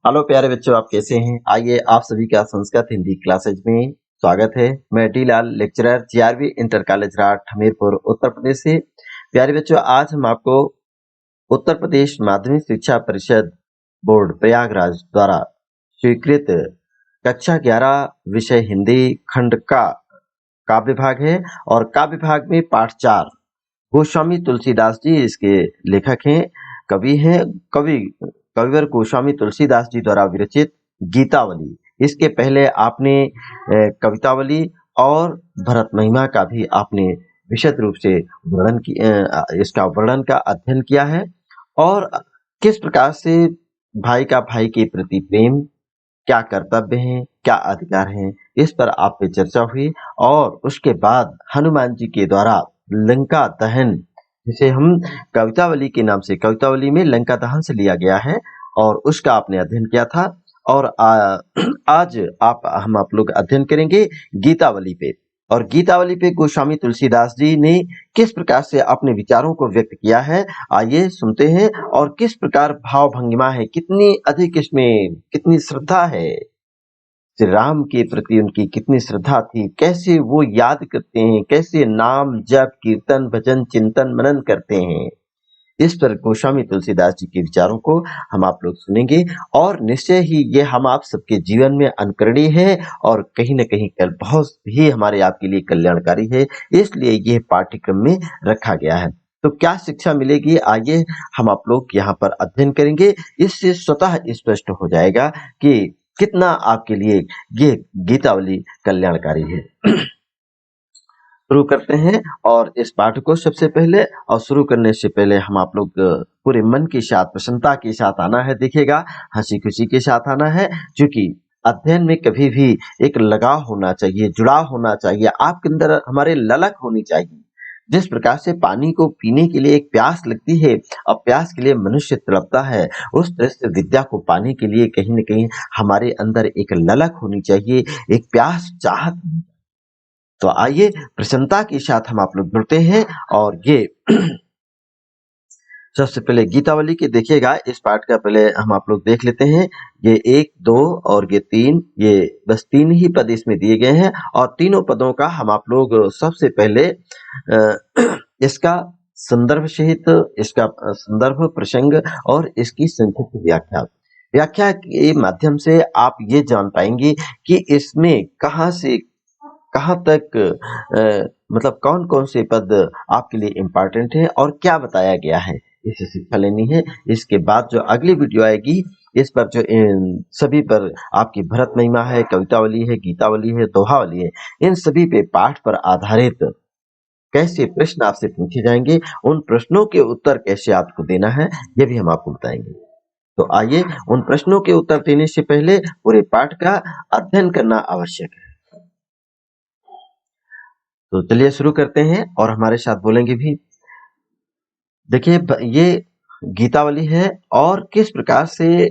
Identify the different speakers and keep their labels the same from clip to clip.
Speaker 1: Hello प्यारे बच्चों, आप कैसे हैं? आइए आप सभी का संस्कृत हिंदी क्लासेज में स्वागत है। मैं D Lal, lecturer GRV inter college Rath, Hamirpur, Uttar Pradesh से। प्यारे बच्चों, आज हम आपको उत्तर प्रदेश माध्यमिक शिक्षा परिषद बोर्ड प्रयागराज द्वारा स्वीकृत कक्षा 11 विषय हिंदी खंड का काव्य विभाग है और काव्य विभाग में पाठ 4 गोस्वामी तुलसीदास जी इसके लेखक हैं, कवि हैं। कवि कविवर गोस्वामी तुलसीदास जी द्वारा विरचित गीतावली। इसके पहले आपने कवितावली और भरत महिमा का भी आपने विशद रूप से इसका वर्णन का अध्ययन किया है और किस प्रकार से भाई का भाई के प्रति प्रेम, क्या कर्तव्य हैं, क्या अधिकार हैं, इस पर आप पे चर्चा हुई। और उसके बाद हनुमान जी के द्वारा लंका दहन, जिसे हम कवितावली के नाम से, कवितावली में लंका दहन से लिया गया है और उसका आपने अध्ययन किया था। और आज हम आप लोग अध्ययन करेंगे गीतावली पे। और गीतावली पे गोस्वामी तुलसीदास जी ने किस प्रकार से अपने विचारों को व्यक्त किया है, आइए सुनते हैं। और किस प्रकार भाव भंगिमा है, कितनी अधिक इसमें कितनी श्रद्धा है, श्री राम के प्रति उनकी कितनी श्रद्धा थी, कैसे वो याद करते हैं, कैसे नाम जप कीर्तन भजन चिंतन मनन करते हैं। इस पर गोस्वामी तुलसीदास जी के विचारों को हम आप लोग सुनेंगे और निश्चय ही ये हम आप सबके जीवन में अनुकरणीय है और कहीं न कहीं कल बहुत ही हमारे आपके लिए कल्याणकारी है, इसलिए यह पाठ्यक्रम में रखा गया है। तो क्या शिक्षा मिलेगी, आइए हम आप लोग यहाँ पर अध्ययन करेंगे। इससे स्वतः स्पष्ट हो जाएगा कि कितना आपके लिए ये गीतावली कल्याणकारी है। शुरू करते हैं और इस पाठ को सबसे पहले, और शुरू करने से पहले हम आप लोग पूरे मन के साथ, प्रसन्नता के साथ आना है। देखिएगा, हंसी खुशी के साथ आना है, क्योंकि अध्ययन में कभी भी एक लगाव होना चाहिए, जुड़ाव होना चाहिए, आपके अंदर हमारे ललक होनी चाहिए। जिस प्रकार से पानी को पीने के लिए एक प्यास लगती है और प्यास के लिए मनुष्य तड़पता है, उस तरह से विद्या को पाने के लिए कहीं न कहीं हमारे अंदर एक ललक होनी चाहिए, एक प्यास, चाहत। तो आइए प्रसन्नता के साथ हम आप लोग जुड़ते हैं और ये सबसे पहले गीतावली के देखिएगा, इस पाठ का पहले हम आप लोग देख लेते हैं। ये 1, 2 और ये 3, ये बस 3 ही पद इसमें दिए गए हैं और तीनों पदों का हम आप लोग सबसे पहले इसका संदर्भ सहित, इसका संदर्भ प्रसंग और इसकी संक्षिप्त व्याख्या के माध्यम से आप ये जान पाएंगे कि इसमें कहाँ से कहाँ तक मतलब कौन कौन से पद आपके लिए इम्पोर्टेंट है और क्या बताया गया है, इसे शिक्षा लेनी है। इसके बाद जो अगली वीडियो आएगी, इस पर जो इन सभी पर आपकी भरत महिमा है, कवितावली है, गीतावली है, दोहावली है, इन सभी पे पाठ पर आधारित कैसे प्रश्न आपसे पूछे जाएंगे, उन प्रश्नों के उत्तर कैसे आपको देना है, ये भी हम आपको बताएंगे। तो आइए, उन प्रश्नों के उत्तर देने से पहले पूरे पाठ का अध्ययन करना आवश्यक है। तो चलिए शुरू करते हैं और हमारे साथ बोलेंगे भी। देखिए, ये गीतावली है और किस प्रकार से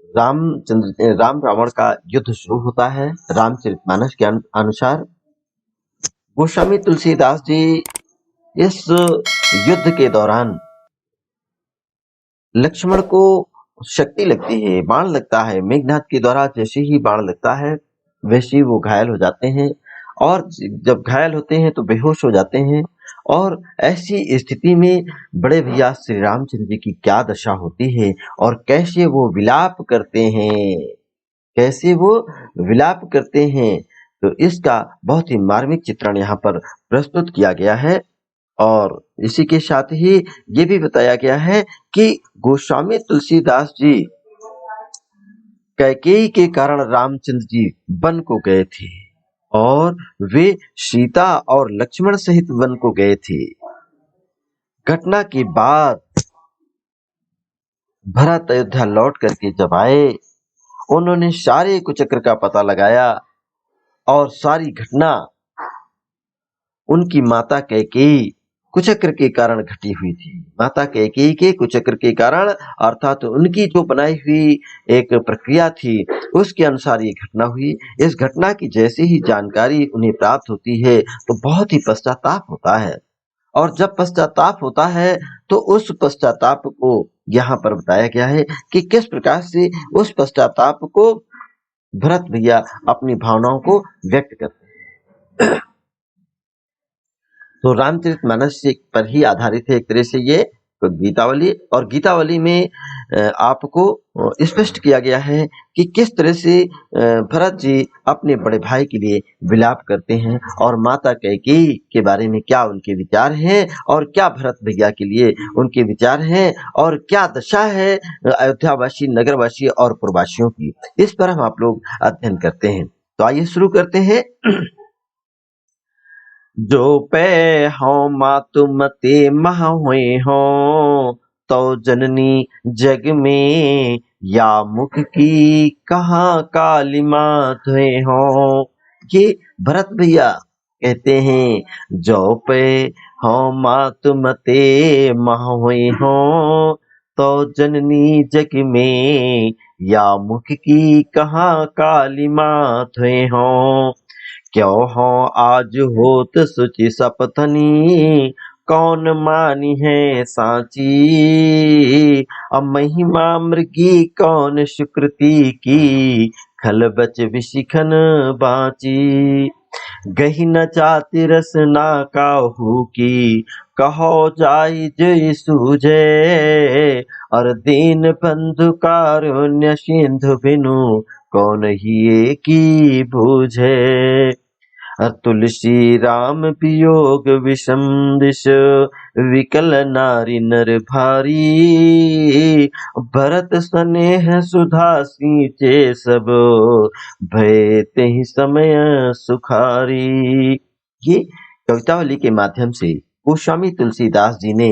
Speaker 1: राम रावण का युद्ध शुरू होता है रामचरितमानस के अनुसार। गोस्वामी तुलसीदास जी इस युद्ध के दौरान लक्ष्मण को शक्ति लगती है, बाण लगता है, मेघनाथ के द्वारा जैसे ही बाण लगता है वैसे ही वो घायल हो जाते हैं और जब घायल होते हैं तो बेहोश हो जाते हैं। और ऐसी स्थिति में बड़े भैया श्री रामचंद्र जी की क्या दशा होती है और कैसे वो विलाप करते हैं, कैसे वो विलाप करते हैं, तो इसका बहुत ही मार्मिक चित्रण यहाँ पर प्रस्तुत किया गया है। और इसी के साथ ही ये भी बताया गया है कि गोस्वामी तुलसीदास जी कैकेयी के कारण रामचंद्र जी वन को गए थे और वे सीता और लक्ष्मण सहित वन को गए थे। घटना के बाद भरत अयोध्या लौट करके जब आए, उन्होंने सारे कुचक्र का पता लगाया और सारी घटना उनकी माता कैकेयी कुचक्र के कारण घटी हुई थी। माता कैकेयी के कुचक्र के कारण, अर्थात उनकी जो बनाई हुई एक प्रक्रिया थी, उसके अनुसार ये घटना हुई। इस घटना की जैसे ही जानकारी उन्हें प्राप्त होती है तो बहुत ही पश्चाताप होता है और जब पश्चाताप होता है तो उस पश्चाताप को यहाँ पर बताया गया है कि किस प्रकार से उस पश्चाताप को भरत भैया अपनी भावनाओं को व्यक्त करते हैं। तो रामचरितमानस पर ही आधारित है एक तरह से ये तो गीतावली, और गीतावली में आपको स्पष्ट किया गया है कि किस तरह से भरत जी अपने बड़े भाई के लिए विलाप करते हैं और माता कैकेयी के बारे में क्या उनके विचार हैं और क्या भरत भैया के लिए उनके विचार हैं और क्या दशा है अयोध्यावासी, नगरवासी और पुरवासियों की, इस पर हम आप लोग अध्ययन करते हैं। तो आइए शुरू करते हैं। जो पे हो मातु मते मह हुए हो तो जननी जग में या मुख की कहाँ काली मात हुए हो। ये भरत भैया कहते हैं जो पे हो मातु मते मह हुए हो तो जननी जग में या मुख की कहाँ काली मात हुए हो। क्यों हो आज होत सुचि सपथनी कौन मानी है साची। अब महिमा मृगी कौन सुकृति की खल बच विशिखन बाची। गही न चाति रसना काहू की कहो जाई जय सूझे। और दीन बंधु कारुण्य सिंधु बिनु कौन ही की बूझे। तुलसी राम वियोग विषम दिश विकल नारी नर भारी। भरत स्नेह सुधा सींचे सब भय तेहि समय सुखारी। ये कवितावली के माध्यम से गोस्वामी तुलसीदास जी ने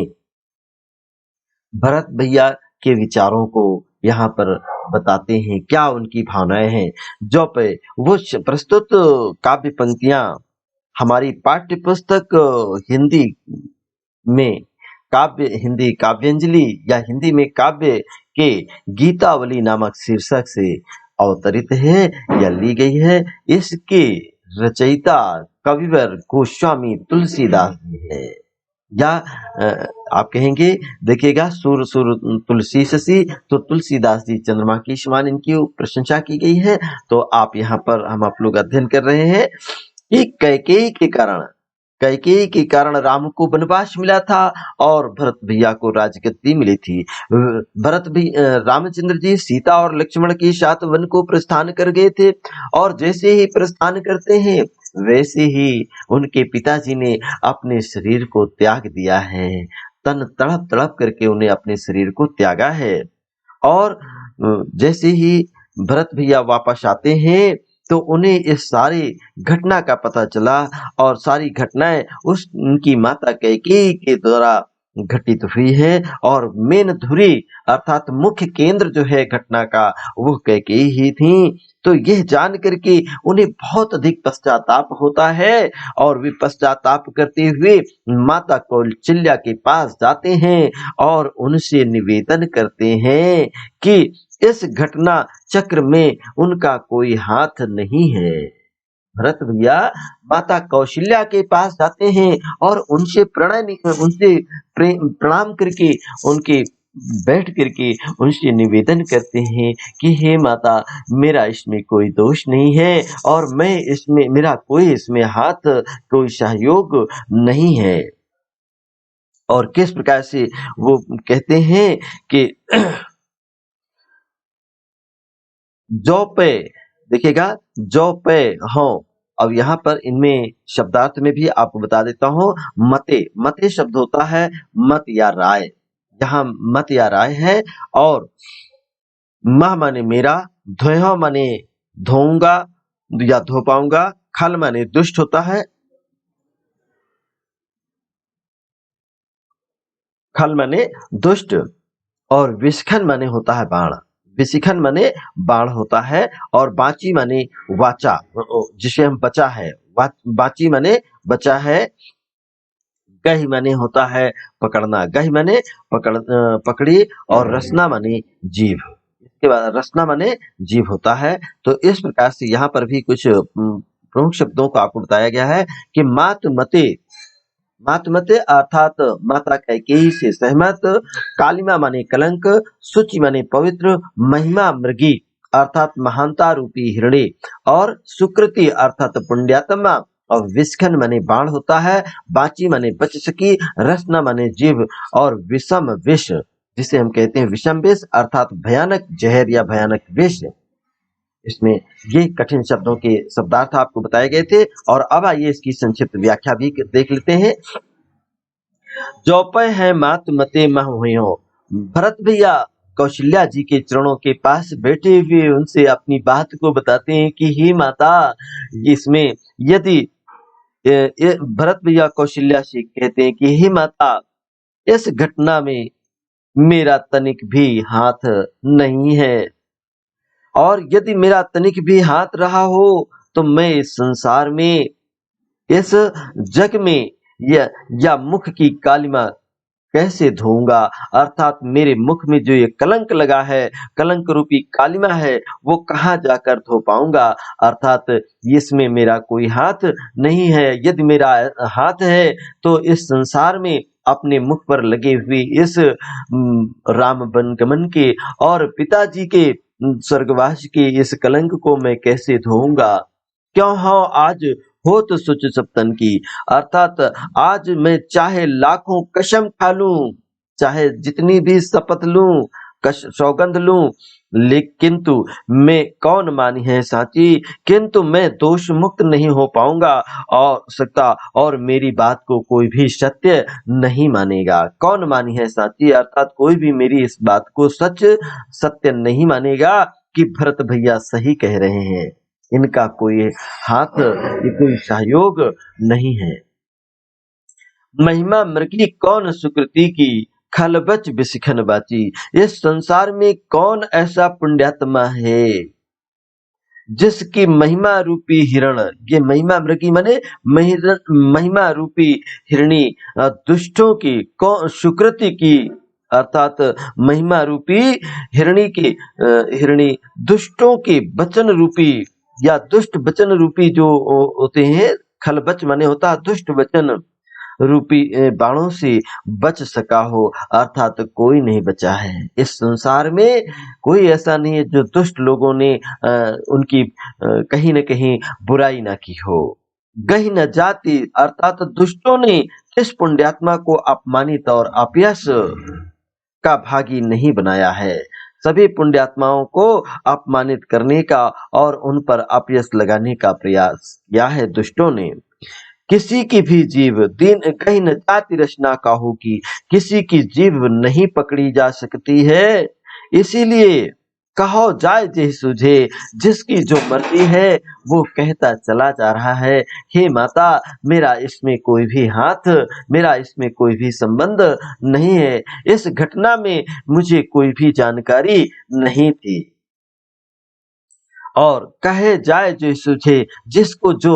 Speaker 1: भरत भैया के विचारों को यहाँ पर बताते हैं, क्या उनकी भावनाएं हैं। जो पे वो प्रस्तुत काव्य पंक्तियां हमारी पाठ्य पुस्तक हिंदी में हिंदी काव्यांजलि या हिंदी में काव्य के गीतावली नामक शीर्षक से अवतरित है या ली गई है। इसके रचयिता कविवर गोस्वामी तुलसीदास जी है। या आप कहेंगे देखिएगा सुर सुर तुलसी शशि, तो तुलसीदास जी चंद्रमा की समान इनकी प्रशंसा की गई है। तो आप यहाँ पर हम आप लोग अध्ययन कर रहे हैं कि कैकेयी के कारण राम को वनवास मिला था और भरत भैया को राजगद्दी मिली थी। रामचंद्र जी सीता और लक्ष्मण के साथ वन को प्रस्थान कर गए थे और जैसे ही प्रस्थान करते हैं वैसे ही उनके पिताजी ने अपने शरीर को त्याग दिया है। तन तड़प तड़प करके उन्हें अपने शरीर को त्यागा है। और जैसे ही भरत भैया वापस आते हैं तो उन्हें इस सारी घटना का पता चला और सारी घटनाएं उनकी माता कैकेयी के द्वारा घटित हुई है और मेन धुरी अर्थात मुख्य केंद्र जो है घटना का वो कैकेयी ही थी। तो यह जान करके उन्हें बहुत अधिक पश्चाताप होता है और वे पश्चाताप करते हुए माता कौशल्या के पास जाते हैं और उनसे निवेदन करते हैं कि इस घटना चक्र में उनका कोई हाथ नहीं है। भरत भैया माता कौशल्या के पास जाते हैं और उनसे प्रणाम करके उनके बैठ करके उनसे निवेदन करते हैं कि हे माता, मेरा इसमें कोई दोष नहीं है और मैं इसमें मेरा कोई इसमें हाथ कोई सहयोग नहीं है। और किस प्रकार से वो कहते हैं कि जो पे देखिएगा जो पे हो। अब यहाँ पर इनमें शब्दार्थ में भी आपको बता देता हूँ। मते शब्द होता है मत या राय, यहाँ मत या राय है। और मह माने मेरा, धोह माने धोऊंगा या धो पाऊंगा, खल माने दुष्ट होता है, खल माने दुष्ट, और विशखन माने होता है बाण, विशिखन माने बाण होता है। और बाची माने वाचा, जिसे हम बचा है, बाची माने बचा है। गही माने होता है पकड़ना, गही माने पकड़ी। और रसना माने जीव, इसके बाद रसना माने जीव होता है। तो इस प्रकार से यहाँ पर भी कुछ प्रमुख शब्दों को आपको बताया गया है कि मात मते मातुमते अर्थात माता कैकेयी से सहमत, कालिमा माने कलंक, शुचि माने पवित्र, महिमा मृगी अर्थात महानता रूपी हिरणे और सुकृति अर्थात पुण्यात्मा और विष्खन माने बाण होता है, बाची माने बच सकी, रसना माने जीव और विषम विष जिसे हम कहते हैं विषम विष अर्थात भयानक जहर या भयानक विष। इसमें ये कठिन शब्दों के शब्दार्थ आपको बताए गए थे और अब आइए इसकी संक्षिप्त व्याख्या भी देख लेते हैं। जौपय है मात मते मह हुइयो, भरत भैया कौशल्या जी के चरणों के पास बैठे हुए उनसे अपनी बात को बताते हैं कि हे माता, इसमें यदि भरत भैया कौशल्या से कहते हैं कि हे माता, इस घटना में मेरा तनिक भी हाथ नहीं है और यदि मेरा तनिक भी हाथ रहा हो तो मैं इस संसार में, इस जग में या मुख की कालिमा कैसे धोऊंगा, अर्थात मेरे मुख में जो ये कलंक लगा है, कलंक रूपी कालिमा है, वो कहाँ जाकर धो पाऊंगा, अर्थात इसमें मेरा कोई हाथ नहीं है। यदि मेरा हाथ है तो इस संसार में अपने मुख पर लगे हुए इस राम वनगमन के और पिताजी के स्वर्गवास के इस कलंक को मैं कैसे धोऊंगा। क्यों हो आज हो तो सुच सप्तन की, अर्थात आज मैं चाहे लाखों कसम खा लूं, चाहे जितनी भी शपथ लूं, सौगंध लूं, किंतु मैं कौन मानी है साची, किंतु मैं दोष मुक्त नहीं हो पाऊंगा और सकता और मेरी बात को कोई भी सत्य नहीं मानेगा। कौन मानी है साची अर्थात कोई भी मेरी इस बात को सच सत्य नहीं मानेगा कि भरत भैया सही कह रहे हैं, इनका कोई हाथ, ये कोई सहयोग नहीं है। महिमा मृगी कौन सुकृति की, खलबच बिसिखन बाची, इस संसार में कौन ऐसा पुण्यात्मा है जिसकी महिमा रूपी हिरण, ये महिमा मृगी माने महिमा रूपी हिरणी दुष्टों की, कौन सुकृति की अर्थात महिमा रूपी हिरणी दुष्टों के वचन रूपी या दुष्ट वचन रूपी जो होते हैं, खलबच माने होता है दुष्ट वचन रूपी बाणों से बच सका हो, अर्थात कोई नहीं बचा है इस संसार में। कोई ऐसा नहीं है जो दुष्ट लोगों ने उनकी कहीं न कहीं बुराई ना की हो। गही न जाति अर्थात दुष्टों ने इस पुण्यात्मा को अपमानित और अपयश का भागी नहीं बनाया है। सभी पुण्यात्माओं को अपमानित करने का और उन पर अपयश लगाने का प्रयास किया है दुष्टों ने। किसी की भी जीव दिन कहीं न जाति रचना का होगी, किसी की जीव नहीं पकड़ी जा सकती है, इसीलिए कहो जाए जे सुझे, जिसकी जो मर्जी है वो कहता चला जा रहा है, हे माता मेरा इसमें कोई भी हाथ, मेरा इसमें कोई भी संबंध नहीं है, इस घटना में मुझे कोई भी जानकारी नहीं थी। और कहे जाए जो सूझे, जिसको जो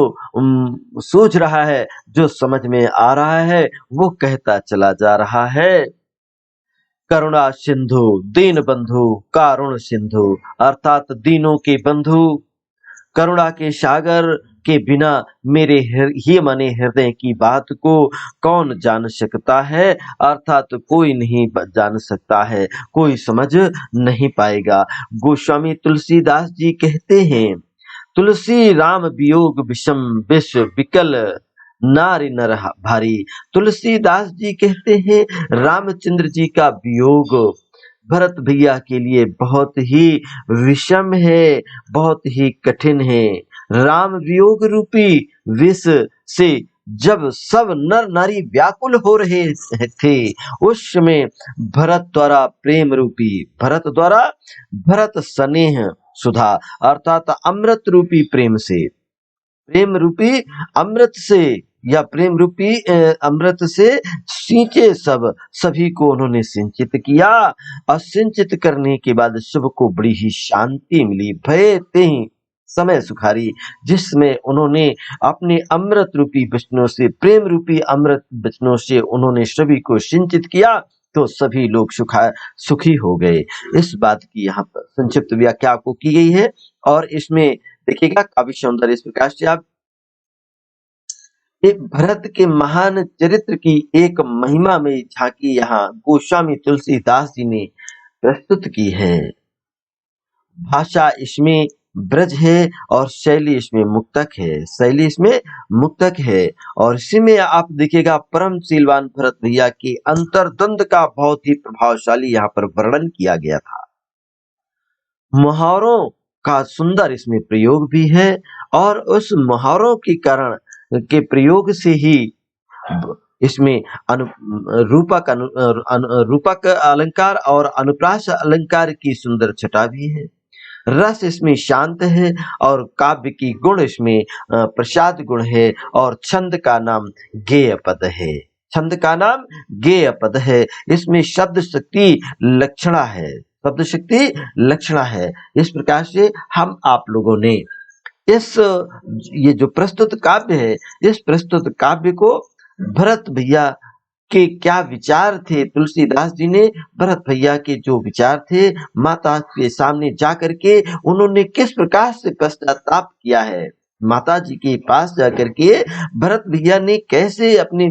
Speaker 1: सूझ रहा है, जो समझ में आ रहा है, वो कहता चला जा रहा है। करुणा सिंधु दीन बंधु कारुण सिंधु अर्थात दीनों के बंधु, करुणा के सागर के बिना मेरे ही मने हृदय की बात को कौन जान सकता है, अर्थात कोई नहीं जान सकता है, कोई समझ नहीं पाएगा। गोस्वामी तुलसीदास जी कहते हैं, तुलसी राम वियोग विषम विष विकल नारी नर भारी। तुलसीदास जी कहते हैं रामचंद्र जी का वियोग भरत भैया के लिए बहुत ही विषम है, बहुत ही कठिन है। राम वियोग रूपी विष से जब सब नर नारी व्याकुल हो रहे थे, उस समय भरत द्वारा प्रेम रूपी, भरत स्नेह सुधा अर्थात अमृत रूपी प्रेम से, प्रेम रूपी अमृत से या प्रेम रूपी अमृत से सींचे सभी को उन्होंने सिंचित किया और सिंचित करने के बाद सबको बड़ी ही शांति मिली। भय ते समय सुखारी, जिसमें उन्होंने अपने अमृत रूपी वचनों से, प्रेम रूपी अमृत वचनों से उन्होंने सभी को सिंचित किया तो सभी लोग सुखी हो गए। इस बात की यहाँ पर संक्षिप्त व्याख्या आपको की गई है और इसमें देखिएगा काव्य सौंदर्य इस प्रकार से आप ये भरत के महान चरित्र की एक महिमामय झांकी यहाँ गोस्वामी तुलसीदास जी ने प्रस्तुत की है। भाषा इसमें ब्रज है और शैली इसमें मुक्तक है, शैली इसमें मुक्तक है। और इसी में आप देखिएगा परम शीलवान भरत भैया के अंतर्द्वंद का बहुत ही प्रभावशाली यहाँ पर वर्णन किया गया था। मुहावरों का सुंदर इसमें प्रयोग भी है और उस मुहावरों के कारण के प्रयोग से ही इसमें रूपक रूपक अलंकार और अनुप्रास अलंकार की सुंदर छटा भी है। रस इसमें शांत है और काव्य की गुण इसमें प्रसाद गुण है और छंद का नाम गेय पद है। छंद का नाम गेय पद है। इसमें शब्द शक्ति लक्षणा है, शब्द शक्ति लक्षणा है। इस प्रकार से हम आप लोगों ने इस ये जो प्रस्तुत काव्य है, इस प्रस्तुत काव्य को भरत भैया के क्या विचार थे, तुलसीदास जी ने भरत भैया के जो विचार थे माता के सामने जाकर के उन्होंने किस प्रकार से पश्चाताप किया है, माता जी के पास जाकर के भरत भैया ने कैसे अपनी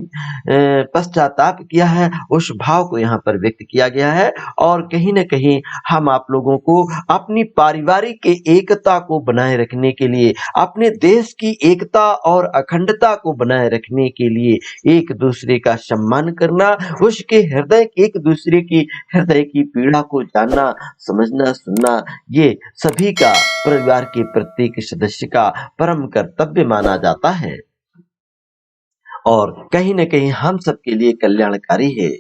Speaker 1: पश्चाताप किया है, उस भाव को यहाँ पर व्यक्त किया गया है। और कहीं न कहीं हम आप लोगों को अपनी पारिवारिक एकता को बनाए रखने के लिए, अपने देश की एकता और अखंडता को बनाए रखने के लिए एक दूसरे का सम्मान करना, उसके हृदय एक दूसरे की हृदय की पीड़ा को जानना, समझना, सुनना, ये सभी का परिवार के प्रत्येक सदस्य का परम कर्तव्य माना जाता है और कहीं न कहीं हम सबके लिए कल्याणकारी है।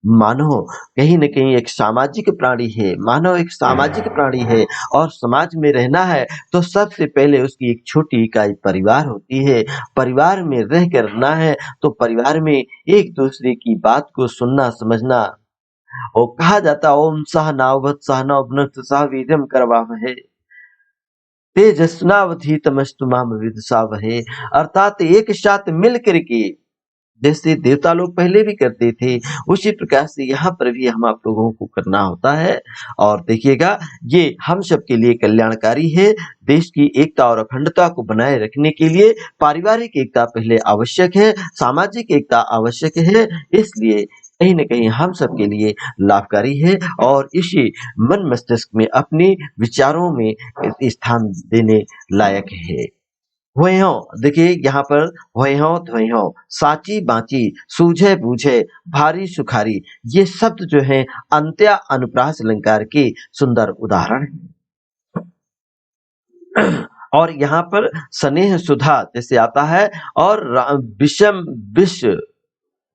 Speaker 1: मानव कहीं न कहीं एक सामाजिक प्राणी है, मानव एक सामाजिक प्राणी है और समाज में रहना है तो सबसे पहले उसकी एक छोटी इकाई परिवार होती है। परिवार में रह कर रहना है तो परिवार में एक दूसरे की बात को सुनना, समझना। और कहा जाता ओम सहनाववतु सहनौ भुनक्तु सह वीर्यं करवावहै तेजस्विनावधीतमस्तु मा विद्विषावहै। अर्थात एक साथ मिल करके, जैसे देवता लोग पहले भी करते थे उसी प्रकार से यहाँ पर भी हम आप लोगों को करना होता है। और देखिएगा ये हम सबके लिए कल्याणकारी है। देश की एकता और अखंडता को बनाए रखने के लिए पारिवारिक एकता पहले आवश्यक है, सामाजिक एकता आवश्यक है, इसलिए कहीं न कहीं हम सबके लिए लाभकारी है और इसी मन मस्तिष्क में अपने विचारों में स्थान देने लायक है। होइहों देखिए यहाँ पर होइहों धोइहों, साची बाची, सूझे बूझे, भारी सुखारी, ये शब्द जो है अंत्या अनुप्रास अलंकार के सुंदर उदाहरण हैं। और यहाँ पर स्नेह सुधा जैसे आता है और विषम विष,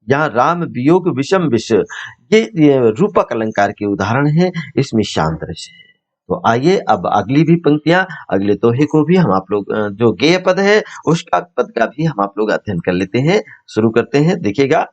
Speaker 1: यहाँ राम वियोग विषम विष, ये रूपक अलंकार के उदाहरण है। इसमें शांत रस है। तो आइए अब अगली भी पंक्तियां, अगले दोहे को भी हम आप लोग जो गेय पद है उसका पद का भी हम आप लोग अध्ययन कर लेते हैं। शुरू करते हैं, देखिएगा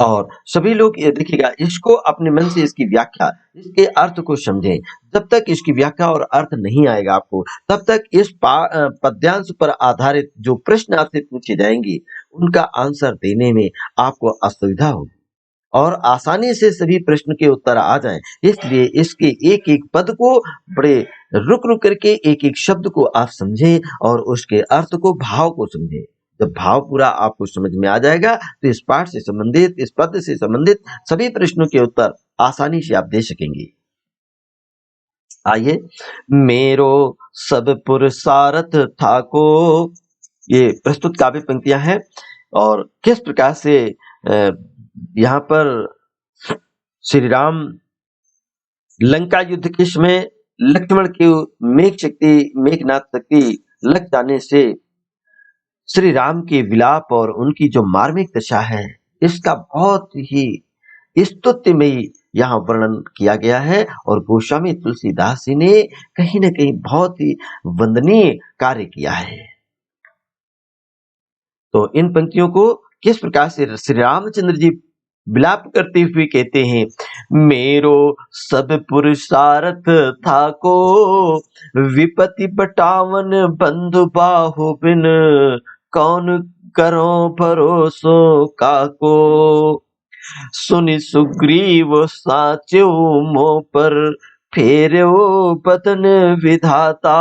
Speaker 1: और सभी लोग ये देखिएगा, इसको अपने मन से इसकी व्याख्या, इसके अर्थ को समझें। जब तक इसकी व्याख्या और अर्थ नहीं आएगा आपको, तब तक इस पद्यांश पर आधारित जो प्रश्न आपसे पूछे जाएंगे उनका आंसर देने में आपको असुविधा होगी और आसानी से सभी प्रश्न के उत्तर आ जाएं। इसलिए इसके एक एक पद को बड़े रुक रुक करके एक एक शब्द को आप समझें और उसके अर्थ को, भाव को समझें। जब भाव पूरा आपको समझ में आ जाएगा तो इस पाठ से संबंधित, इस पद से संबंधित सभी प्रश्नों के उत्तर आसानी से आप दे सकेंगे। आइए, मेरो सब पुरुषार्थ था को, ये प्रस्तुत काव्य पंक्तियां हैं और किस प्रकार से यहाँ पर श्री राम लंका युद्ध के समय लक्ष्मण की मेघनाथ शक्ति लग जाने से श्री राम के विलाप और उनकी जो मार्मिक दशा है, इसका बहुत ही स्तुत्यमयी यहाँ वर्णन किया गया है और गोस्वामी तुलसीदास जी ने कहीं न कहीं बहुत ही वंदनीय कार्य किया है। तो इन पंक्तियों को किस प्रकार से श्री रामचंद्र जी विलाप करते हुए कहते हैं, मेरो सब पुरुषार्थ था को, विपति बटावन बंधु बाहु बिन, कौन करो भरोसो काको, सुनि सुग्रीव साच्यो मोह पर, फेर्यो बदन विधाता,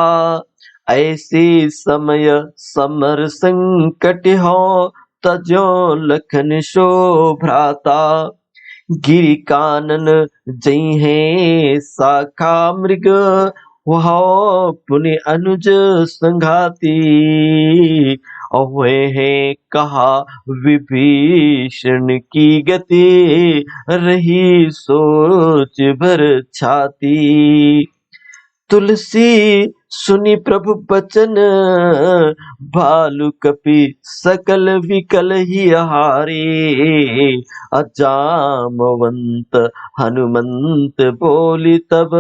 Speaker 1: ऐसे समय समर संकट हो, तजो लखन सो भ्राता। गिरि कानन जई है शाखा मृग, वह पुनि अनुज संघाती। हुए हैं कहा विभीषण की गति, रही सोच भर छाती। तुलसी सुनी प्रभु बचन, भालु कपि सकल विकल ही हारे। अजामवंत हनुमंत बोली तब,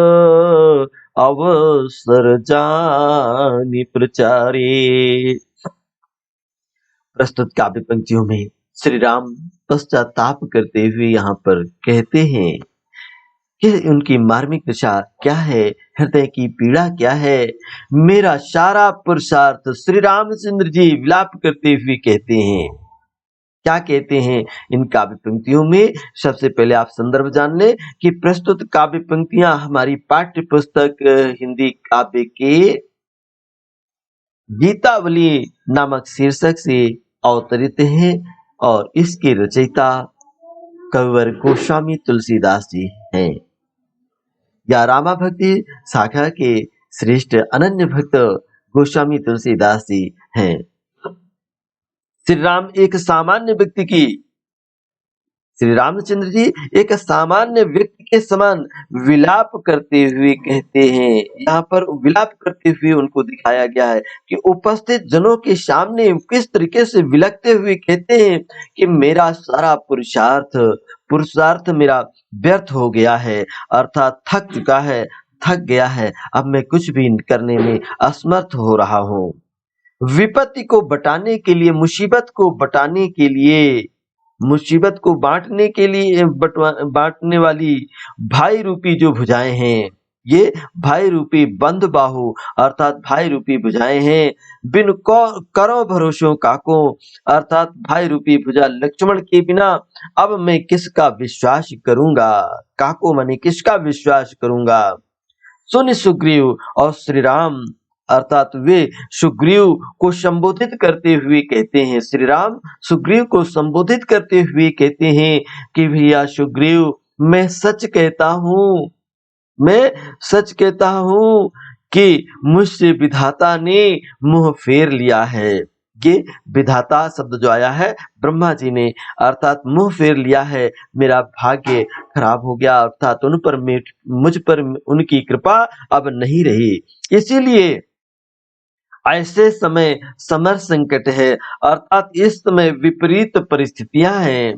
Speaker 1: अवसर जानि प्रचारे। प्रस्तुत काव्य पंक्तियों में श्री राम पश्चाताप करते हुए यहाँ पर कहते हैं कि उनकी मार्मिक विचार क्या है, हृदय की पीड़ा क्या है। मेरा सारा पुरुषार्थ श्री रामचंद्र जी विलाप करते हुए कहते हैं। क्या कहते हैं इन काव्य पंक्तियों में? सबसे पहले आप संदर्भ जान लें कि प्रस्तुत काव्य पंक्तियां हमारी पाठ्य पुस्तक हिंदी काव्य के गीतावली नामक शीर्षक से अवतरित हैं और इसके रचयिता कविवर गोस्वामी तुलसीदास जी हैं। या रामा भक्ति शाखा के श्रेष्ठ अनन्य भक्त गोस्वामी तुलसीदास जी हैं। श्री राम एक सामान्य व्यक्ति की श्री रामचंद्र जी एक सामान्य व्यक्ति के समान विलाप करते हुए कहते हैं। यहाँ पर विलाप करते हुए उनको दिखाया गया है कि उपस्थित जनों के सामने किस तरीके से विलकते हुए कहते हैं कि मेरा सारा पुरुषार्थ मेरा व्यर्थ हो गया है, अर्थात थक चुका है, थक गया है। अब मैं कुछ भी करने में असमर्थ हो रहा हूँ। विपत्ति को बटाने के लिए, मुसीबत को बटाने के लिए, मुसीबत को बांटने के लिए बांटने वाली भाई रूपी जो भुजाएं हैं, ये भाई रूपी बंद बाहु अर्थात भाई रूपी भुजाएं हैं। बिन करो भरोसों काको अर्थात भाई रूपी भुजा लक्ष्मण के बिना अब मैं किसका विश्वास करूंगा। काको माने किसका विश्वास करूंगा। सुन सुग्रीव और श्री राम अर्थात वे सुग्रीव को संबोधित करते हुए कहते हैं, श्री राम सुग्रीव को संबोधित करते हुए कहते हैं कि भैया सुग्रीव, मैं सच कहता हूँ कि मुझसे विधाता ने मुंह फेर लिया है। ये विधाता शब्द जो आया है ब्रह्मा जी ने अर्थात मुंह फेर लिया है, मेरा भाग्य खराब हो गया अर्थात मुझ पर उनकी कृपा अब नहीं रही। इसीलिए ऐसे समय समर संकट है अर्थात इस समय विपरीत परिस्थितियां हैं।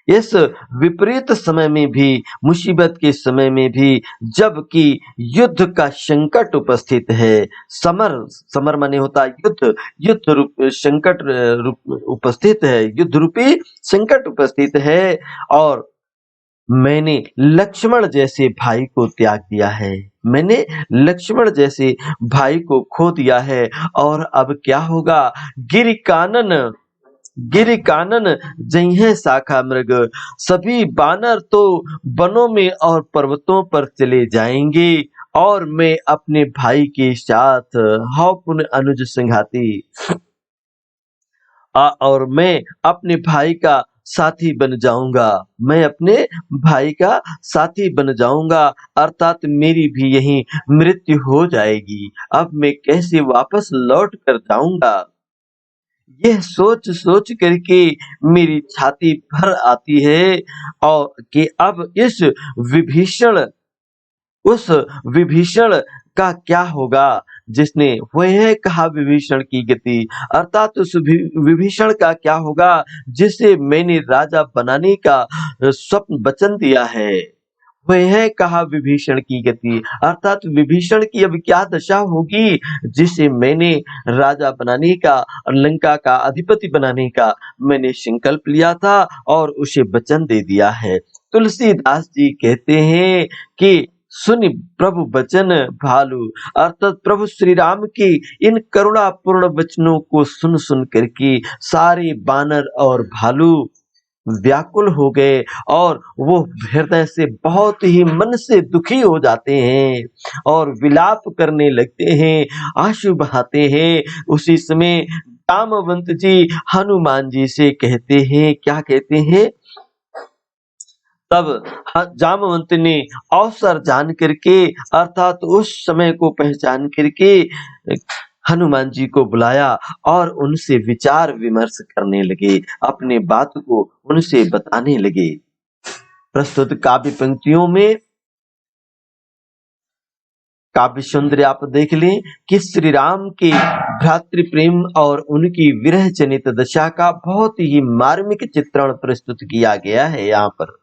Speaker 1: इस विपरीत समय में भी, मुसीबत के समय में भी, जबकि युद्ध का संकट उपस्थित है। समर माने होता है युद्ध रूप संकट रूप उपस्थित है, युद्ध रूपी संकट उपस्थित है और मैंने लक्ष्मण जैसे भाई को त्याग दिया है, मैंने लक्ष्मण जैसे भाई को खो दिया है। और अब क्या होगा। गिरि कानन जइहे शाखा मृग, सभी बानर तो वनों में और पर्वतों पर चले जाएंगे और मैं अपने भाई के साथ हौ पुन अनुज संघाती और मैं अपने भाई का साथी बन जाऊंगा, मैं अपने भाई का साथी बन जाऊंगा अर्थात मेरी भी यही मृत्यु हो जाएगी। अब मैं कैसे वापस लौट कर जाऊंगा। यह सोच सोच करके मेरी छाती भर आती है और कि अब उस विभीषण का क्या होगा जिसने वह कहा विभीषण की गति अर्थात उस विभीषण का क्या होगा जिसे मैंने राजा बनाने का स्वप्न वचन दिया है। वह कहा विभीषण की गति अर्थात विभीषण की अब क्या दशा होगी जिसे मैंने राजा बनाने का और लंका का अधिपति बनाने का मैंने संकल्प लिया था और उसे वचन दे दिया है। तुलसीदास जी कहते हैं कि सुनि प्रभु वचन भालू अर्थात प्रभु श्री राम के इन करुणापूर्ण वचनों को सुन सुन करके सारे बानर और भालू व्याकुल हो गए और वो हृदय से बहुत ही मन से दुखी हो जाते हैं और विलाप करने लगते हैं, आंसू बहाते हैं। उसी समय जामवंत जी हनुमान जी से कहते हैं, क्या कहते हैं? तब जामवंत ने अवसर जान करके अर्थात उस समय को पहचान करके हनुमान जी को बुलाया और उनसे विचार विमर्श करने लगे, अपने बात को उनसे बताने लगे। प्रस्तुत काव्य पंक्तियों में काव्य सौंदर्य आप देख लें कि श्री राम के भ्रातृ प्रेम और उनकी विरह जनित दशा का बहुत ही मार्मिक चित्रण प्रस्तुत किया गया है। यहाँ पर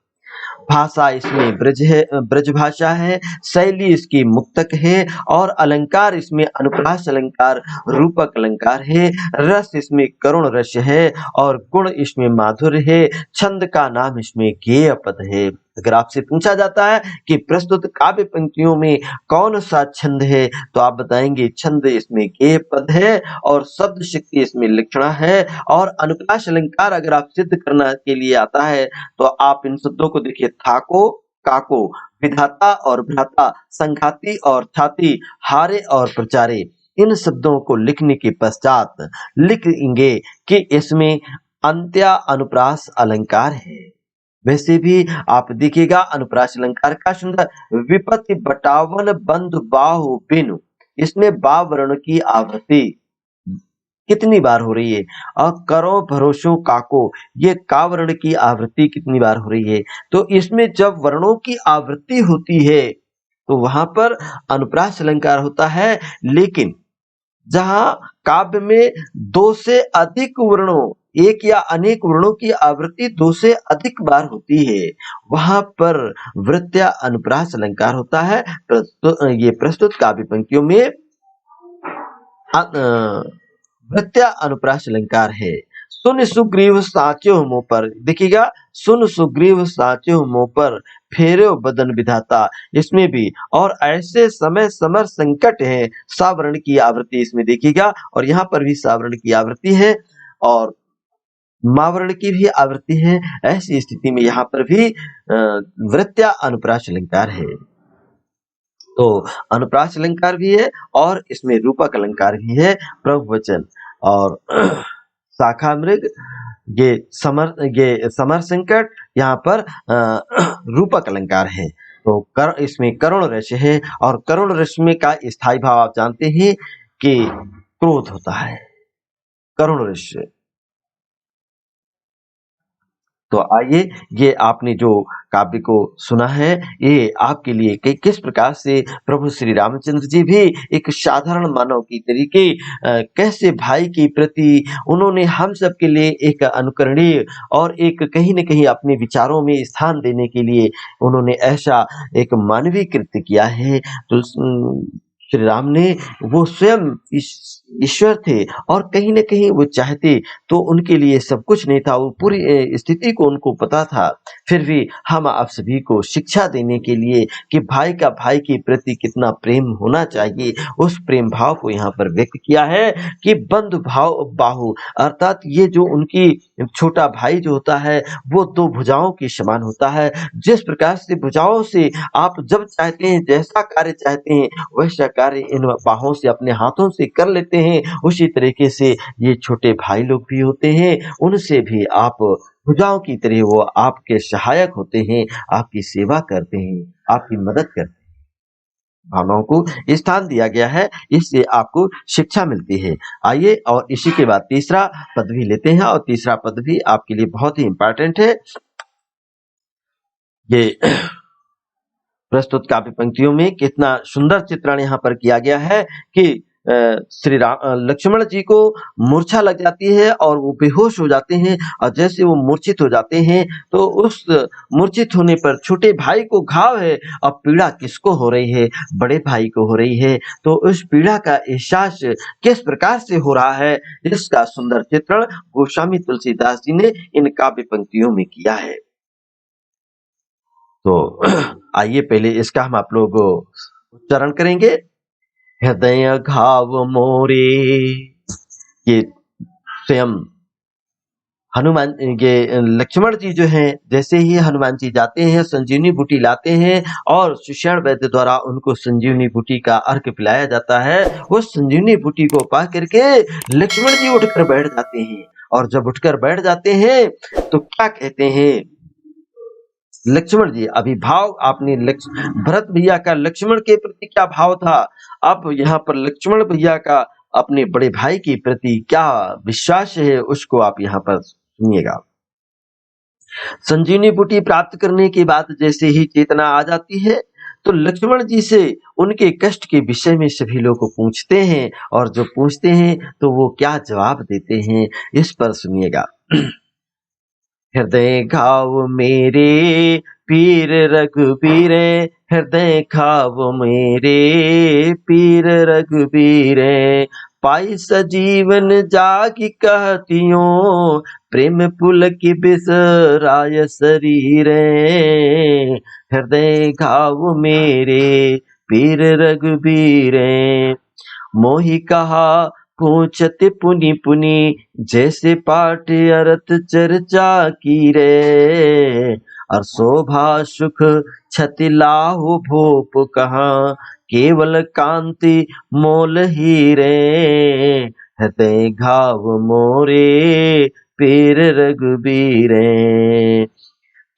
Speaker 1: भाषा इसमें ब्रज है, ब्रज भाषा है, शैली इसकी मुक्तक है और अलंकार इसमें अनुप्रास अलंकार, रूपक अलंकार है, रस इसमें करुण रस है और गुण इसमें माधुर्य है, छंद का नाम इसमें गेय पद है। अगर आपसे पूछा जाता है कि प्रस्तुत काव्य पंक्तियों में कौन सा छंद है, तो आप बताएंगे छंद इसमें गेय पद है और शब्द शक्ति इसमें लक्षणा है और अनुप्रास अलंकार अगर आप सिद्ध करना के लिए आता है तो आप इन शब्दों को देखिए, थाको, काको, विधाता और भ्राता, संघाती और छाती, हारे और प्रचारे। इन शब्दों को लिखने के पश्चात लिखेंगे कि इसमें अंत्या अनुप्रास अलंकार है। वैसे भी आप देखिएगा अनुप्रास अलंकार का सुंदर विपत्ति बटावन बंधु बाहु बिनु, इसमें बा वर्ण की आवृत्ति कितनी बार हो रही है और करो भरोसो काको, ये का वर्ण की आवृत्ति कितनी बार हो रही है। तो इसमें जब वर्णों की आवृत्ति होती है तो वहां पर अनुप्रास अलंकार होता है, लेकिन जहां काव्य में दो से अधिक वर्णों, एक या अनेक वर्णों की आवृत्ति दो से अधिक बार होती है, वहां पर वृत्या अनुप्रास अलंकार होता है। ये प्रस्तुत काव्य पंक्तियों में वृत्या अनुप्रास अलंकार है। सुन सुग्रीव साच्यो मुँह पर, देखिएगा, सुन सुग्रीव साच्यो मुँह पर फेरो बदन विधाता, इसमें भी और ऐसे समय समर संकट है, सावर्ण की आवृत्ति इसमें देखिएगा और यहाँ पर भी सावर्ण की आवृत्ति है और मावर्ण की भी आवृत्ति है। ऐसी स्थिति में यहाँ पर भी वृत्या अनुप्रास अलंकार है। तो अनुप्रास अलंकार भी है और इसमें रूपक अलंकार भी है, प्रभुवचन और शाखा मृग, ये समर संकट, यहाँ पर रूपक अलंकार है। तो इसमें करुण रस है और करुण रस में का स्थायी भाव आप जानते हैं कि क्रोध होता है, करुण रस। तो आइए, ये आपने जो काव्य को सुना है, ये आपके लिए किस प्रकार से प्रभु श्री रामचंद्र जी भी एक साधारण मानव की तरीके कैसे भाई के प्रति उन्होंने हम सब के लिए एक अनुकरणीय और एक कहीं न कहीं अपने विचारों में स्थान देने के लिए उन्होंने ऐसा एक मानवीय कृत्य किया है। तो श्री राम ने, वो स्वयं ईश्वर थे और कहीं न कहीं वो चाहते तो उनके लिए सब कुछ नहीं था, वो पूरी स्थिति को उनको पता था। फिर भी हम आप सभी को शिक्षा देने के लिए कि भाई का भाई के प्रति कितना प्रेम होना चाहिए, उस प्रेम भाव को यहाँ पर व्यक्त किया है कि बंधु भाव बाहु, अर्थात ये जो उनकी छोटा भाई जो होता है वो दो भुजाओं के समान होता है। जिस प्रकार से भुजाओं से आप जब चाहते हैं, जैसा कार्य चाहते हैं, वैसा कार्य इन बाहों से, अपने हाथों से कर लेते हैं। उसी तरीके से ये छोटे भाई लोग भी होते हैं, उनसे भी आप भुजाओं की तरह वो आपके सहायक होते हैं, आपकी सेवा करते हैं, आपकी मदद करते हैं। भावनाओं को स्थान दिया गया है, इससे आपको शिक्षा मिलती है। आइए और इसी के बाद तीसरा पद भी लेते हैं और तीसरा पद भी आपके लिए बहुत ही इंपॉर्टेंट है। ये प्रस्तुत काव्य पंक्तियों में कितना सुंदर चित्रण यहाँ पर किया गया है कि श्री राम लक्ष्मण जी को मूर्छा लग जाती है और वो बेहोश हो जाते हैं और जैसे वो मूर्छित हो जाते हैं तो उस मूर्छित होने पर छोटे भाई को घाव है और पीड़ा किसको हो रही है, बड़े भाई को हो रही है। तो उस पीड़ा का एहसास किस प्रकार से हो रहा है, इसका सुंदर चित्रण गोस्वामी तुलसीदास जी ने इन काव्य पंक्तियों में किया है। तो आइए पहले इसका हम आप लोग उच्चारण करेंगे। हृदय घाव मोरे, ये स्वयं हनुमान ये लक्ष्मण जी जो हैं, जैसे ही हनुमान जी जाते हैं, संजीवनी बूटी लाते हैं और सुषेण वैद्य द्वारा उनको संजीवनी बूटी का अर्घ पिलाया जाता है। वो संजीवनी बूटी को पा करके लक्ष्मण जी उठकर बैठ जाते हैं, और जब उठकर बैठ जाते हैं तो क्या कहते हैं लक्ष्मण जी, अभिभाव आपने भरत भैया का लक्ष्मण के प्रति क्या भाव था, अब यहाँ पर लक्ष्मण भैया का अपने बड़े भाई के प्रति क्या विश्वास है, उसको आप यहाँ पर सुनिएगा। संजीवनी बूटी प्राप्त करने के बाद जैसे ही चेतना आ जाती है, तो लक्ष्मण जी से उनके कष्ट के विषय में सभी लोग पूछते हैं, और जो पूछते हैं तो वो क्या जवाब देते हैं, इस पर सुनिएगा। हृदय घाव मेरे पीर रघुबीरे, हृदय घाव मेरे पीर रघुबीरे, पाई सजीवन जागी कहतियों, प्रेम पुलक बिसराय शरीरे, हृदय घाव मेरे पीर रघुबीरे, मोहि कहा पूछत पुनि पुनि, जैसे पाठ अरत चर्चा की रे, और शोभा सुख छति लाहु भूप कहाँ, केवल कांति मोल ही रे, हृदय घाव मोरे पीर रघुबीरे,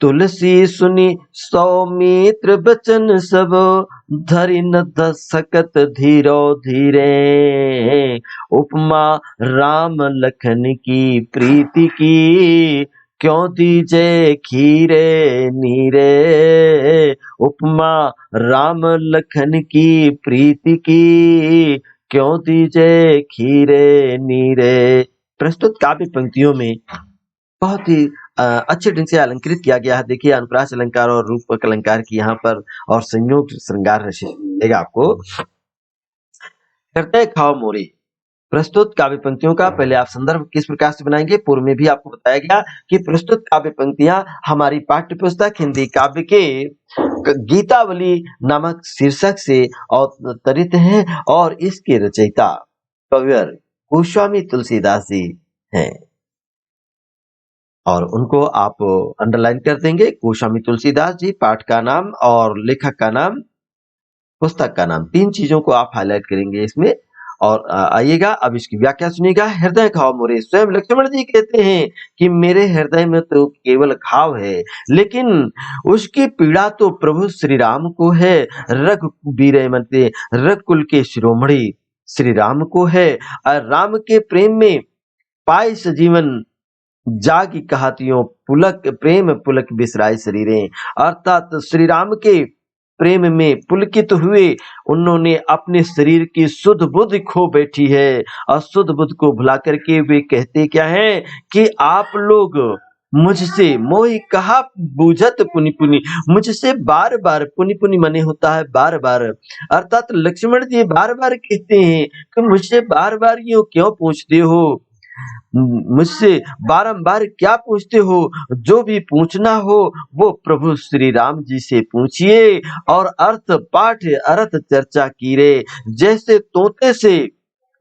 Speaker 1: तुलसी सुनी सौमित्र बचन सब, धरि न सकत धीरो धीरे, उपमा राम लखन की प्रीति की, क्यों दीजे खीरे नीरे, उपमा राम लखन की प्रीति की, क्यों दीजे खीरे नीरे। प्रस्तुत काव्य पंक्तियों में बहुत ही अच्छे ढंग से अलंकृत किया गया है। देखिए अनुप्रास अलंकार और रूपक अलंकार की यहाँ पर और संयोग श्रृंगार मिलेगा आपको। हृदय घाव मोरे, प्रस्तुत काव्य पंक्तियों का पहले आप संदर्भ किस प्रकार से बनाएंगे, पूर्व में भी आपको बताया गया कि प्रस्तुत काव्य पंक्तियां हमारी पाठ्य पुस्तक हिंदी काव्य के गीतावली नामक शीर्षक से अवतरित हैं, और इसके रचयिता कविवर गोस्वामी तुलसीदास जी हैं, और उनको आप अंडरलाइन कर देंगे। गोस्वामी तुलसीदास जी, पाठ का नाम और लेखक का नाम, पुस्तक का नाम, तीन चीजों को आप हाईलाइट करेंगे इसमें। और आइएगा अब इसकी व्याख्या सुनिएगा। हृदय घाव मोरे, स्वयं लक्ष्मण जी कहते हैं कि मेरे हृदय में तो केवल घाव है, लेकिन उसकी पीड़ा तो प्रभु श्री राम को है, रघुबीर मनते, रघुकुल के शिरोमणि श्री राम को है, और राम के प्रेम में पाए सजीवन जागी कहतियों, पुलक प्रेम पुलक बिसराए शरीरे, अर्थात श्री राम के प्रेम में पुलकित हुए उन्होंने अपने शरीर की शुद्ध बुद्धि खो बैठी है, और शुद्ध बुद्धि को भुला करके वे कहते क्या है कि आप लोग मुझसे मोहि कहा बूझत पुनि पुनि, मुझसे बार बार, पुनि पुनि मने होता है बार बार, अर्थात लक्ष्मण जी बार बार कहते हैं कि मुझसे बार बार यूं क्यों पूछते हो, मुझसे बारंबार क्या पूछते हो, जो भी पूछना हो वो प्रभु श्री राम जी से पूछिए, और अर्थ पाठ अर्थ चर्चा कीरे, जैसे तोते से,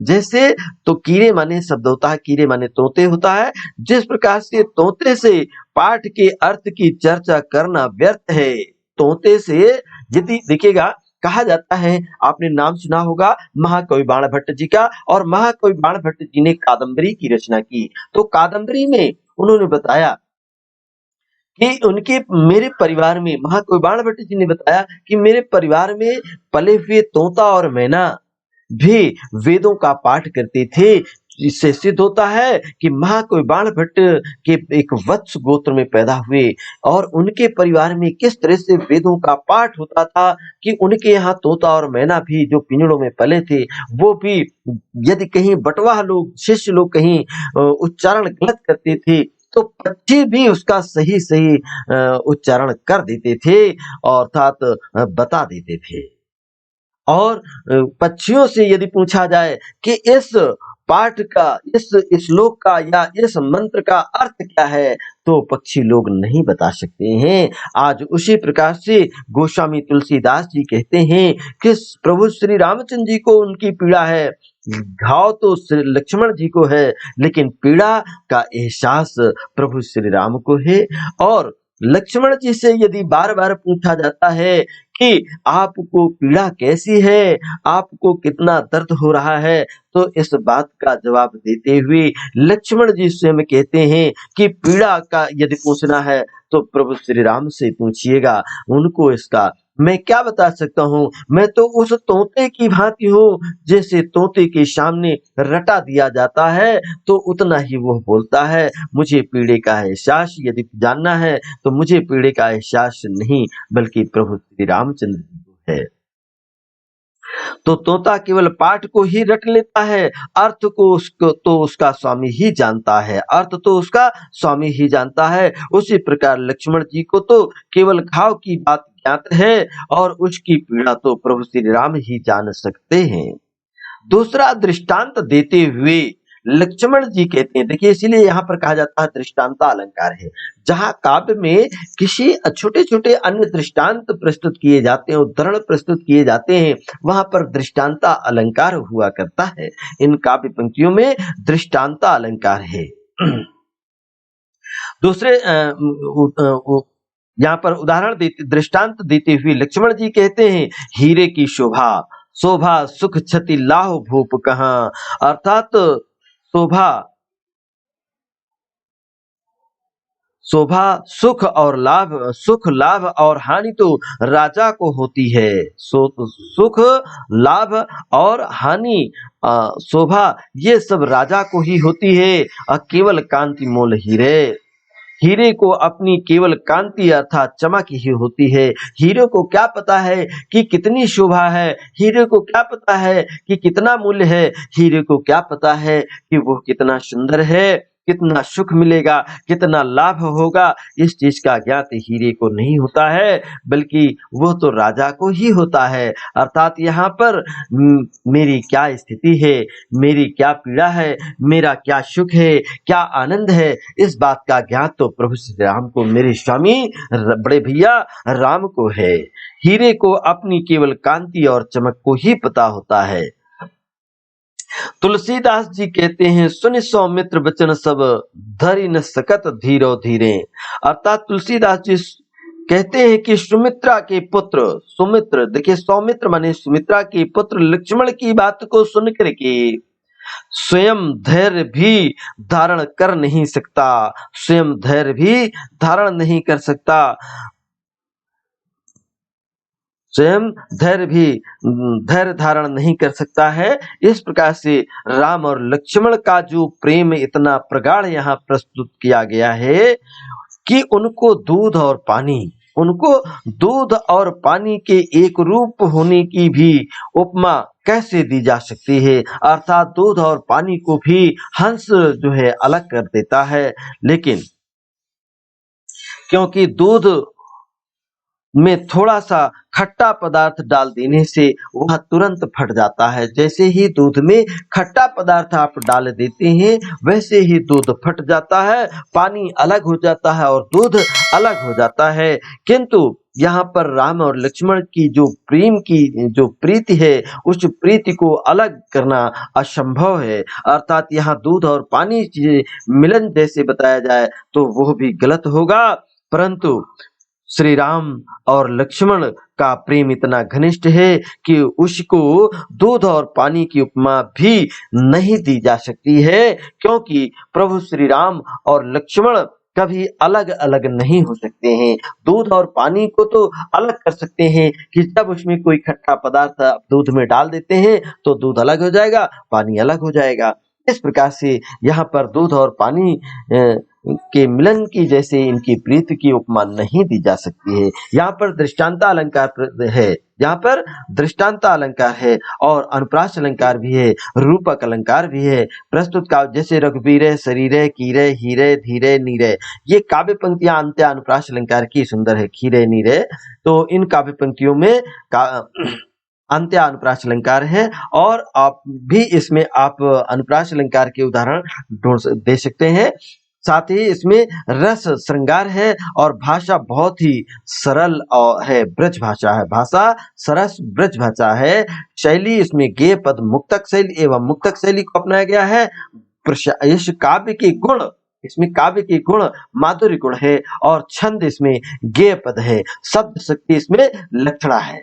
Speaker 1: जैसे तो कीरे माने शब्द होता है, कीरे माने तोते होता है, जिस प्रकार से तोते से पाठ के अर्थ की चर्चा करना व्यर्थ है, तोते से यदि देखिएगा कहा जाता है, आपने नाम सुना होगा महाकवि बाण भट्ट जी का, और महाकवि बाण भट्ट जी ने कादम्बरी की रचना की, तो कादम्बरी में उन्होंने बताया कि उनके मेरे परिवार में, महाकवि बाण भट्ट जी ने बताया कि मेरे परिवार में पले हुए तोता और मैना भी वेदों का पाठ करते थे। इससे सिद्ध होता है कि महाकवि बाण भट्ट के एक वत्स गोत्र में पैदा हुए, और उनके परिवार में किस तरह से वेदों का पाठ होता था कि उनके यहाँ तोता और मैना भी जो पिंजड़ों में पले थे, वो भी यदि कहीं बटवा लोग, शिष्य लोग कहीं उच्चारण गलत करते थे तो पक्षी भी उसका सही सही उच्चारण कर देते थे, अर्थात बता देते थे। और पक्षियों से यदि पूछा जाए कि इस पाठ का, इस श्लोक का या इस मंत्र का अर्थ क्या है, तो पक्षी लोग नहीं बता सकते हैं। आज उसी प्रकार से गोस्वामी तुलसीदास जी कहते हैं कि प्रभु श्री रामचंद्र जी को उनकी पीड़ा है, घाव तो श्री लक्ष्मण जी को है, लेकिन पीड़ा का एहसास प्रभु श्री राम को है। और लक्ष्मण जी से यदि बार बार पूछा जाता है कि आपको पीड़ा कैसी है, आपको कितना दर्द हो रहा है, तो इस बात का जवाब देते हुए लक्ष्मण जी स्वयं कहते हैं कि पीड़ा का यदि पूछना है तो प्रभु श्री राम से पूछिएगा, उनको इसका मैं क्या बता सकता हूँ। मैं तो उस तोते की भांति हूँ, जैसे तोते के सामने रटा दिया जाता है तो उतना ही वो बोलता है। मुझे पीड़े का एहसास यदि जानना है तो मुझे पीड़े का एहसास नहीं, बल्कि प्रभु श्री रामचंद्र जी को है। तो तोता केवल पाठ को ही रट लेता है, अर्थ को उसको तो उसका स्वामी ही जानता है, अर्थ तो उसका स्वामी ही जानता है। उसी प्रकार लक्ष्मण जी को तो केवल घाव की बात ज्ञात है और उसकी पीड़ा तो प्रभु श्री राम ही जान सकते हैं। दूसरा दृष्टांत देते हुए लक्ष्मण जी कहते हैं, देखिए इसीलिए यहाँ पर कहा जाता है दृष्टांत अलंकार है। जहाँ काव्य में किसी छोटे छोटे अन्य दृष्टांत प्रस्तुत किए जाते हैं, उदाहरण प्रस्तुत किए जाते हैं, वहां पर दृष्टांत अलंकार हुआ करता है। इन काव्य पंक्तियों में दृष्टांत अलंकार है। दूसरे यहाँ पर उदाहरण देते दृष्टांत देते हुए लक्ष्मण जी कहते हैं, हीरे की शोभा, शोभा सुख क्षति लाभ भूप कहाँ। अर्थात शोभा शोभा सुख और लाभ, सुख लाभ और हानि तो राजा को होती है। सुख लाभ और हानि शोभा ये सब राजा को ही होती है। केवल कांति मोल हीरे, हीरे को अपनी केवल कांति अर्थात चमक ही होती है। हीरे को क्या पता है कि कितनी शोभा है, हीरे को क्या पता है कि कितना मूल्य है, हीरे को क्या पता है कि वो कितना सुंदर है, कितना सुख मिलेगा, कितना लाभ होगा, इस चीज का ज्ञात हीरे को नहीं होता है, बल्कि वो तो राजा को ही होता है। अर्थात यहाँ पर मेरी क्या स्थिति है, मेरी क्या पीड़ा है, मेरा क्या सुख है, क्या आनंद है, इस बात का ज्ञात तो प्रभु श्री राम को, मेरे स्वामी बड़े भैया राम को है। हीरे को अपनी केवल कांति और चमक को ही पता होता है। तुलसीदास जी कहते हैं, सुनि सौमित्र बचन सब, धरि न सकत धीरो धीरे। अर्थात तुलसीदास जी कहते हैं कि सुमित्रा के पुत्र, सुमित्र देखिए सौमित्र माने सुमित्रा के पुत्र लक्ष्मण की बात को सुन करके स्वयं धैर्य भी धारण कर नहीं सकता, स्वयं धैर्य भी धारण नहीं कर सकता, स्वयं धैर्य धारण नहीं कर सकता है। इस प्रकार से राम और लक्ष्मण का जो प्रेम इतना प्रगाढ़ यहाँ प्रस्तुत किया गया है कि उनको दूध और पानी के एक रूप होने की भी उपमा कैसे दी जा सकती है। अर्थात दूध और पानी को भी हंस जो है अलग कर देता है, लेकिन क्योंकि दूध में थोड़ा सा खट्टा पदार्थ डाल देने से वह तुरंत फट जाता है। जैसे ही दूध में खट्टा पदार्थ आप डाल देते हैं वैसे ही दूध फट जाता है, पानी अलग हो जाता है और दूध अलग हो जाता है। किंतु यहाँ पर राम और लक्ष्मण की जो प्रेम की जो प्रीति है, उस प्रीति को अलग करना असंभव है। अर्थात यहाँ दूध और पानी मिलन जैसे बताया जाए तो वह भी गलत होगा, परंतु श्री राम और लक्ष्मण का प्रेम इतना घनिष्ठ है कि उसको दूध और पानी की उपमा भी नहीं दी जा सकती है, क्योंकि प्रभु श्री राम और लक्ष्मण कभी अलग अलग नहीं हो सकते हैं। दूध और पानी को तो अलग कर सकते हैं कि जब उसमें कोई खट्टा पदार्थ दूध में डाल देते हैं तो दूध अलग हो जाएगा, पानी अलग हो जाएगा। इस प्रकार से यहाँ पर दूध और पानी के मिलन की जैसे इनकी प्रीति की उपमा नहीं दी जा सकती है। यहाँ पर दृष्टांत अलंकार है, यहाँ पर दृष्टांत अलंकार है और अनुप्रास अलंकार भी है, रूपक अलंकार भी है। प्रस्तुत काव्य जैसे रघुबीरे शरीरे कीरे हीरे धीरे नीरे, ये काव्य पंक्तियां अंत्य अनुप्रास अलंकार की सुंदर है, खीरे नीरे। तो इन काव्य पंक्तियों में अंत्य अनुप्रास अलंकार है और आप भी इसमें आप अनुप्रास अलंकार के उदाहरण दे सकते हैं। साथ ही इसमें रस श्रृंगार है और भाषा बहुत ही सरल और है, ब्रज भाषा है, भाषा सरस ब्रज भाषा है। शैली इसमें गेय पद मुक्तक शैली एवं मुक्तक शैली को अपनाया गया है। इस काव्य के गुण, इसमें काव्य के गुण माधुर्य गुण है और छंद इसमें गेय पद है, शब्द शक्ति इसमें लक्षणा है।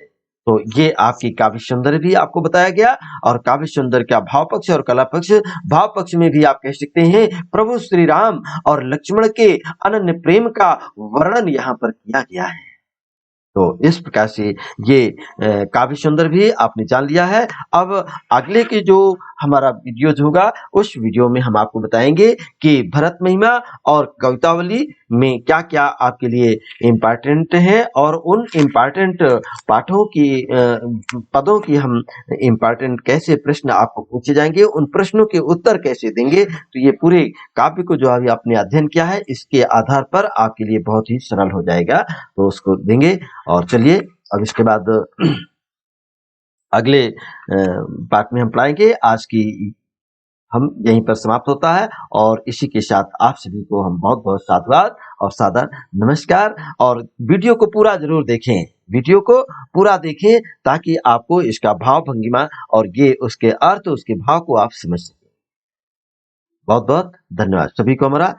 Speaker 1: तो ये आपकी काव्य सौंदर्य भी आपको बताया गया और काव्य सौंदर्य का भाव पक्ष और कला पक्ष। भाव पक्ष में भी आप कह सकते हैं प्रभु श्री राम और लक्ष्मण के अनन्य प्रेम का वर्णन यहाँ पर किया गया है। तो इस प्रकार से ये काव्य सौंदर्य भी आपने जान लिया है। अब अगले की जो हमारा वीडियोज होगा उस वीडियो में हम आपको बताएंगे कि भरत महिमा और कवितावली में क्या क्या आपके लिए इम्पोर्टेंट है और उन इम्पोर्टेंट पाठों की पदों की हम इम्पोर्टेंट कैसे प्रश्न आपको पूछे जाएंगे, उन प्रश्नों के उत्तर कैसे देंगे। तो ये पूरे काव्य को जो अभी आपने अध्ययन किया है इसके आधार पर आपके लिए बहुत ही सरल हो जाएगा, तो उसको देंगे। और चलिए अब इसके बाद अगले पार्ट में हम पढ़ाएंगे। आज की हम यहीं पर समाप्त होता है और इसी के साथ आप सभी को हम बहुत बहुत साधुवाद और सादर नमस्कार। और वीडियो को पूरा जरूर देखें, वीडियो को पूरा देखें ताकि आपको इसका भाव भंगिमा और ये उसके अर्थ उसके भाव को आप समझ सकें। बहुत बहुत धन्यवाद सभी को हमारा